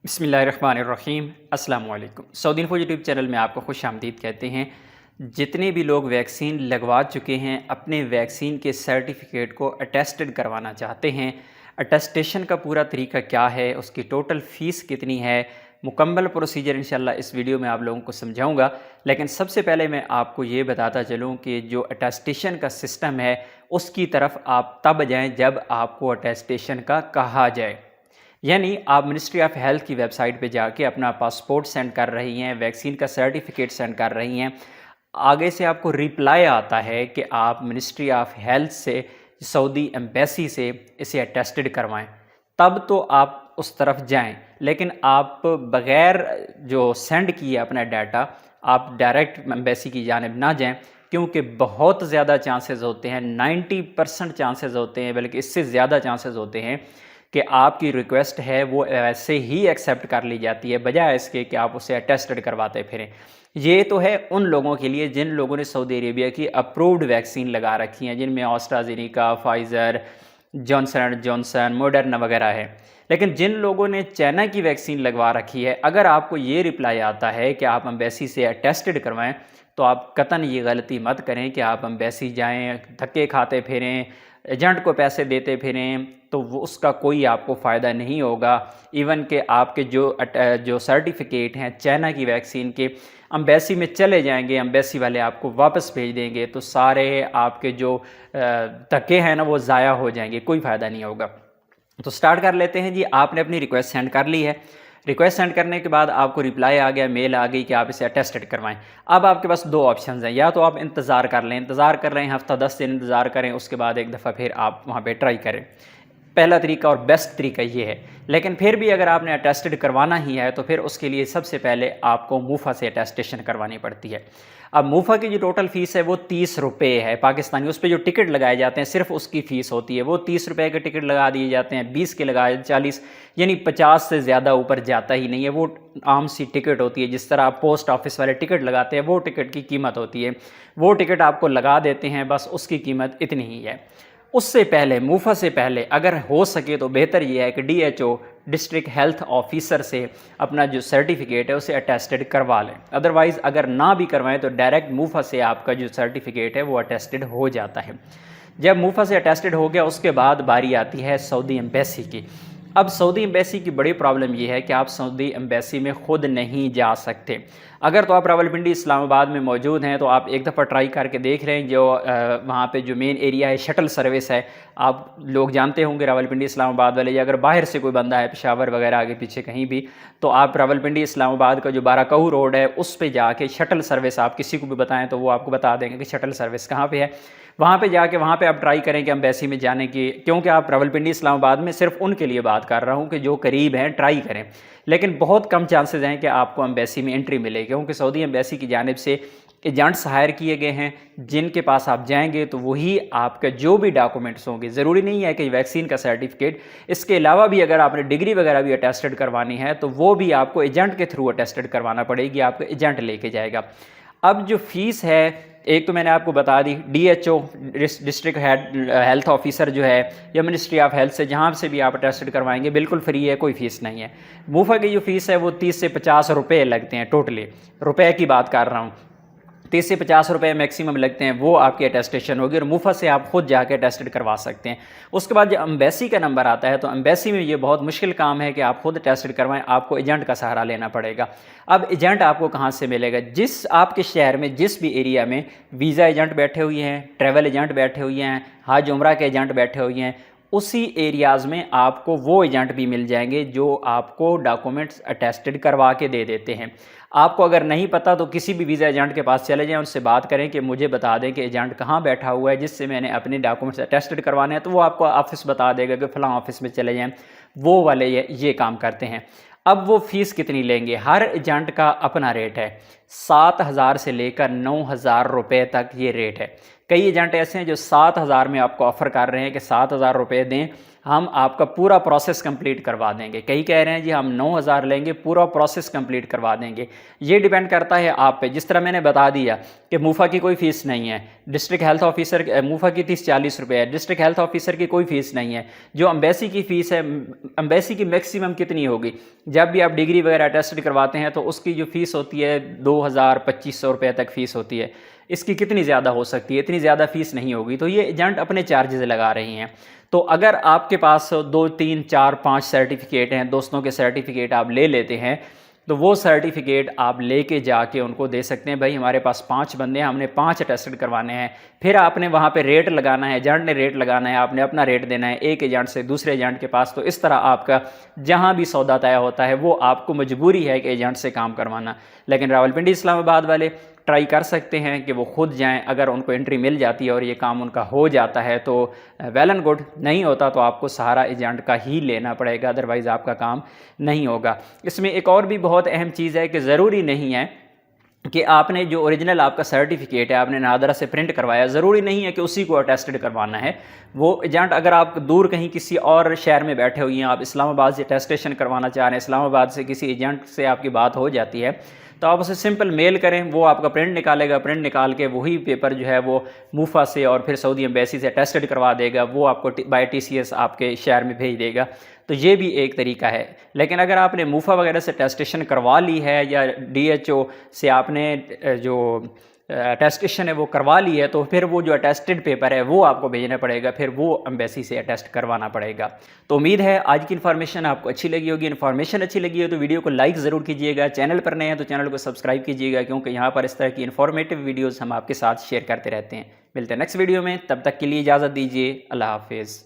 बिस्मिल्लाहिर्रहमानिर्रहीम। अस्सलाम वालेकुम। सऊदी इन्फो यूट्यूब चैनल में आपको खुश आमदीद कहते हैं। जितने भी लोग वैक्सीन लगवा चुके हैं, अपने वैक्सीन के सर्टिफिकेट को अटेस्टेड करवाना चाहते हैं, अटेस्टेशन का पूरा तरीका क्या है, उसकी टोटल फ़ीस कितनी है, मुकम्मल प्रोसीजर इंशाल्लाह इस वीडियो में आप लोगों को समझाऊंगा। लेकिन सबसे पहले मैं आपको ये बताता चलूँ कि जो अटेस्टेशन का सिस्टम है उसकी तरफ आप तब जाएँ जब आपको अटेस्टेशन का कहा जाए। यानी आप मिनिस्ट्री ऑफ हेल्थ की वेबसाइट पे जाके अपना पासपोर्ट सेंड कर रही हैं, वैक्सीन का सर्टिफिकेट सेंड कर रही हैं, आगे से आपको रिप्लाई आता है कि आप मिनिस्ट्री ऑफ हेल्थ से, सऊदी एम्बेसी से इसे अटेस्टेड करवाएं, तब तो आप उस तरफ जाएं। लेकिन आप बग़ैर जो सेंड किए अपना डाटा, आप डायरेक्ट एम्बेसी की जानिब ना जाएं, क्योंकि बहुत ज़्यादा चांसेस होते हैं, 90% चांसेस होते हैं, बल्कि इससे ज़्यादा चांसेस होते हैं कि आपकी रिक्वेस्ट है वो ऐसे ही एक्सेप्ट कर ली जाती है, बजाय इसके कि आप उसे अटेस्टेड करवाते फिरें। ये तो है उन लोगों के लिए जिन लोगों ने सऊदी अरेबिया की अप्रूव्ड वैक्सीन लगा रखी हैं, जिनमें AstraZeneca, Pfizer, Johnson and Johnson, Moderna वगैरह है। लेकिन जिन लोगों ने चाइना की वैक्सीन लगवा रखी है, अगर आपको ये रिप्लाई आता है कि आप एम्बेसी से अटेस्टेड करवाएं, तो आप कतन ये गलती मत करें कि आप एम्बेसी जाएं, धक्के खाते फिरें, एजेंट को पैसे देते फिरें, तो वो उसका कोई आपको फ़ायदा नहीं होगा। इवन के आपके जो सर्टिफिकेट हैं चाइना की वैक्सीन के, एम्बेसी में चले जाएंगे, एम्बेसी वाले आपको वापस भेज देंगे, तो सारे आपके जो धक्के हैं ना वो ज़ाया हो जाएंगे, कोई फ़ायदा नहीं होगा। तो स्टार्ट कर लेते हैं जी। आपने अपनी रिक्वेस्ट सेंड कर ली है। रिक्वेस्ट सेंड करने के बाद आपको रिप्लाई आ गया, मेल आ गई कि आप इसे अटेस्टेड करवाएं। अब आपके पास दो ऑप्शंस हैं, या तो आप इंतज़ार कर लें, इंतज़ार कर रहे हैं हफ्ता 10 दिन इंतज़ार करें, उसके बाद एक दफ़ा फिर आप वहाँ पे ट्राई करें। पहला तरीका और बेस्ट तरीका ये है। लेकिन फिर भी अगर आपने अटेस्टेड करवाना ही है तो फिर उसके लिए सबसे पहले आपको मूफा से अटेस्टेशन करवानी पड़ती है। अब मूफा की जो टोटल फ़ीस है वो 30 रुपये है पाकिस्तानी। उस पर जो टिकट लगाए जाते हैं सिर्फ उसकी फ़ीस होती है, वो 30 रुपये के टिकट लगा दिए जाते हैं, 20 के लगाए 40, यानी 50 से ज़्यादा ऊपर जाता ही नहीं है। वो आम सी टिकट होती है, जिस तरह आप पोस्ट ऑफिस वाले टिकट लगाते हैं वो टिकट की कीमत होती है। वो टिकट आपको लगा देते हैं, बस उसकी कीमत इतनी ही है। उससे पहले, मूफा से पहले अगर हो सके तो बेहतर ये है कि DHO डिस्ट्रिक्ट हेल्थ ऑफिसर से अपना जो सर्टिफिकेट है उसे अटेस्टेड करवा लें। अदरवाइज़ अगर ना भी करवाएं तो डायरेक्ट मूफा से आपका जो सर्टिफिकेट है वो अटेस्टेड हो जाता है। जब मूफा से अटेस्टेड हो गया उसके बाद बारी आती है सऊदी एम्बेसी की। अब सऊदी एम्बेसी की बड़ी प्रॉब्लम ये है कि आप सऊदी एम्बेसी में ख़ुद नहीं जा सकते। अगर तो आप रावलपिंडी इस्लामाबाद में मौजूद हैं तो आप एक दफ़ा ट्राई करके देख रहे हैं। जो वहाँ पे जो मेन एरिया है, शटल सर्विस है, आप लोग जानते होंगे रावलपिंडी इस्लामाबाद वाले, या अगर बाहर से कोई बंदा है पेशावर वगैरह आगे पीछे कहीं भी, तो आप रावलपिंडी इस्लामाबाद का जो बाराकहू रोड है उस पर जाके शटल सर्विस आप किसी को भी बताएं तो वो आपको बता देंगे कि शटल सर्विस कहाँ पे है। वहाँ पे जाके वहाँ पे आप ट्राई करें कि एम्बेसी में जाने की, क्योंकि आप रावलपिंडी इस्लामाबाद में सिर्फ उनके लिए बात कर रहा हूँ कि जो करीब हैं ट्राई करें। लेकिन बहुत कम चांसेस हैं कि आपको एम्बेसी में एंट्री मिले, क्योंकि सऊदी एम्बेसी की जानिब से एजेंट्स हायर किए गए हैं जिनके पास आप जाएंगे तो वही आपके जो भी डॉक्यूमेंट्स होंगे, ज़रूरी नहीं है कि वैक्सीन का सर्टिफिकेट, इसके अलावा भी अगर आपने डिग्री वगैरह भी अटेस्टेड करवानी है तो वो भी आपको एजेंट के थ्रू अटेस्टेड करवाना पड़ेगी, आपको एजेंट लेके जाएगा। अब जो फ़ीस है, एक तो मैंने आपको बता दी, DHO डिस्ट्रिक्ट हेल्थ ऑफिसर जो है, या मिनिस्ट्री ऑफ हेल्थ से जहाँ से भी आप अटेस्टेड करवाएंगे बिल्कुल फ्री है, कोई फ़ीस नहीं है। मूफा की जो फ़ीस है वो 30 से 50 रुपये लगते हैं, टोटली रुपए की बात कर रहा हूँ। 30 से 50 रुपये मैक्सिमम लगते हैं, वो आपकी अटेस्टेशन होगी, और मूफा से आप खुद जाके अटेस्टेड करवा सकते हैं। उसके बाद जब एम्बेसी का नंबर आता है तो एम्बेसी में ये बहुत मुश्किल काम है कि आप खुद अटेस्टेड करवाएं, आपको एजेंट का सहारा लेना पड़ेगा। अब एजेंट आपको कहाँ से मिलेगा? जिस आपके शहर में जिस भी एरिया में वीज़ा एजेंट बैठे हुए हैं, ट्रैवल एजेंट बैठे हुए हैं, हज उम्रा के एजेंट बैठे हुए हैं, उसी एरियाज़ में आपको वो एजेंट भी मिल जाएंगे जो आपको डॉक्यूमेंट्स अटेस्टेड करवा के दे देते हैं। आपको अगर नहीं पता तो किसी भी वीज़ा एजेंट के पास चले जाएं, उनसे बात करें कि मुझे बता दें कि एजेंट कहाँ बैठा हुआ है जिससे मैंने अपने डॉक्यूमेंट्स अटेस्टेड करवाने हैं, तो वो आपको ऑफिस बता देगा कि फ़लाँ ऑफिस में चले जाएं, वो वाले ये काम करते हैं। अब वो फ़ीस कितनी लेंगे? हर एजेंट का अपना रेट है, 7,000 से लेकर 9,000 रुपये तक ये रेट है। कई एजेंट ऐसे हैं जो 7,000 में आपको ऑफ़र कर रहे हैं कि 7,000 रुपये दें, हम आपका पूरा प्रोसेस कंप्लीट करवा देंगे। कई कह रहे हैं जी हम 9,000 लेंगे, पूरा प्रोसेस कंप्लीट करवा देंगे। ये डिपेंड करता है आप पे। जिस तरह मैंने बता दिया कि मूफा की कोई फ़ीस नहीं है, ڈسٹرکٹ ہیلتھ آفیسر موفا کی فیس 40 روپے ہے، ڈسٹرکٹ ہیلتھ آفیسر کی کوئی فیس نہیں ہے۔ جو امبیسی کی فیس ہے، امبیسی کی میکسیمم کتنی ہوگی؟ جب بھی آپ ڈگری وغیرہ ٹیسٹ کرواتے ہیں تو اس کی جو فیس ہوتی ہے 2000-2500 روپے تک فیس ہوتی ہے۔ اس کی کتنی زیادہ ہو سکتی ہے؟ اتنی زیادہ فیس نہیں ہوگی، تو یہ ایجنٹ اپنے چارجز لگا رہی ہیں۔ تو اگر آپ کے پاس 2 3 4 5 سرٹیفکیٹ ہیں، دوستوں کے سرٹیفکیٹ آپ لے لیتے ہیں، تو وہ سرٹیفکیٹ آپ لے کے جا کے ان کو دے سکتے ہیں، بھائی ہمارے پاس 5 بندے ہیں، ہم نے 5 اٹیسٹڈ کروانے ہیں۔ پھر آپ نے وہاں پہ ریٹ لگانا ہے، ایجنٹ نے ریٹ لگانا ہے، آپ نے اپنا ریٹ دینا ہے ایک ایجنٹ سے دوسرے ایجنٹ کے پاس۔ تو اس طرح آپ کا جہاں بھی سودا طے ہوتا ہے وہ آپ کو مجبوری ہے کہ ایجنٹ سے کام کروانا۔ لیکن راولپنڈی اسلام آباد والے ٹرائی کر سکتے ہیں کہ وہ خود جائیں، اگر ان کو انٹری مل جاتی ہے اور یہ کام ان کا ہو جاتا ہے تو ویل اینڈ گڈ، نہیں ہوتا تو آپ کو سہارا ایجنٹ کا ہی لینا پڑے گا، ادروائز آپ کا کام نہیں ہوگا۔ اس میں ایک اور بھی بہت اہم چیز ہے کہ ضروری نہیں ہے کہ آپ نے جو اوریجنل آپ کا سرٹیفکیٹ ہے آپ نے نادرا سے پرنٹ کروایا، ضروری نہیں ہے کہ اسی کو اٹیسٹڈ کروانا ہے۔ وہ ایجنٹ اگر آپ دور کہیں کسی اور شہر میں بیٹھے ہوئی ہیں، آپ اسلام آباد سے اٹیسٹیشن کروانا چاہ رہے ہیں، اسلام آباد سے کسی ایجنٹ سے آپ کی بات ہو جاتی ہے، تو آپ اسے سمپل میل کریں، وہ آپ کا پرنٹ نکالے گا، پرنٹ نکال کے وہی پیپر جو ہے وہ موفا سے اور پھر سعودی ایمبیسی سے اٹیسٹڈ کروا دے گا، وہ آپ کو بائی TCS آپ کے شہر میں بھیج دے گا۔ تو یہ بھی ایک طریقہ ہے۔ لیکن اگر آپ نے موفا وغیرہ سے اٹیسٹیشن کروا لی ہے یا DHO سے آپ نے جو اٹیسٹیشن ہے وہ کروا لی ہے، تو پھر وہ جو اٹیسٹڈ پیپر ہے وہ آپ کو بھیجنا پڑے گا، پھر وہ ایمبیسی سے اٹیسٹ کروانا پڑے گا۔ تو امید ہے آج کی انفارمیشن آپ کو اچھی لگی ہوگی۔ انفارمیشن اچھی لگی ہو تو ویڈیو کو لائک ضرور کیجیے گا، چینل پر نئے ہیں تو چینل کو سبسکرائب کیجیے گا، کیونکہ یہاں پر اس طرح کی انفارمیٹیو ویڈیوز ہم آپ کے ساتھ شیئر کرتے رہتے ہیں۔ ملتے ہیں نیکسٹ ویڈیو میں، تب تک کے لیے اجازت دیجیے، اللہ حافظ۔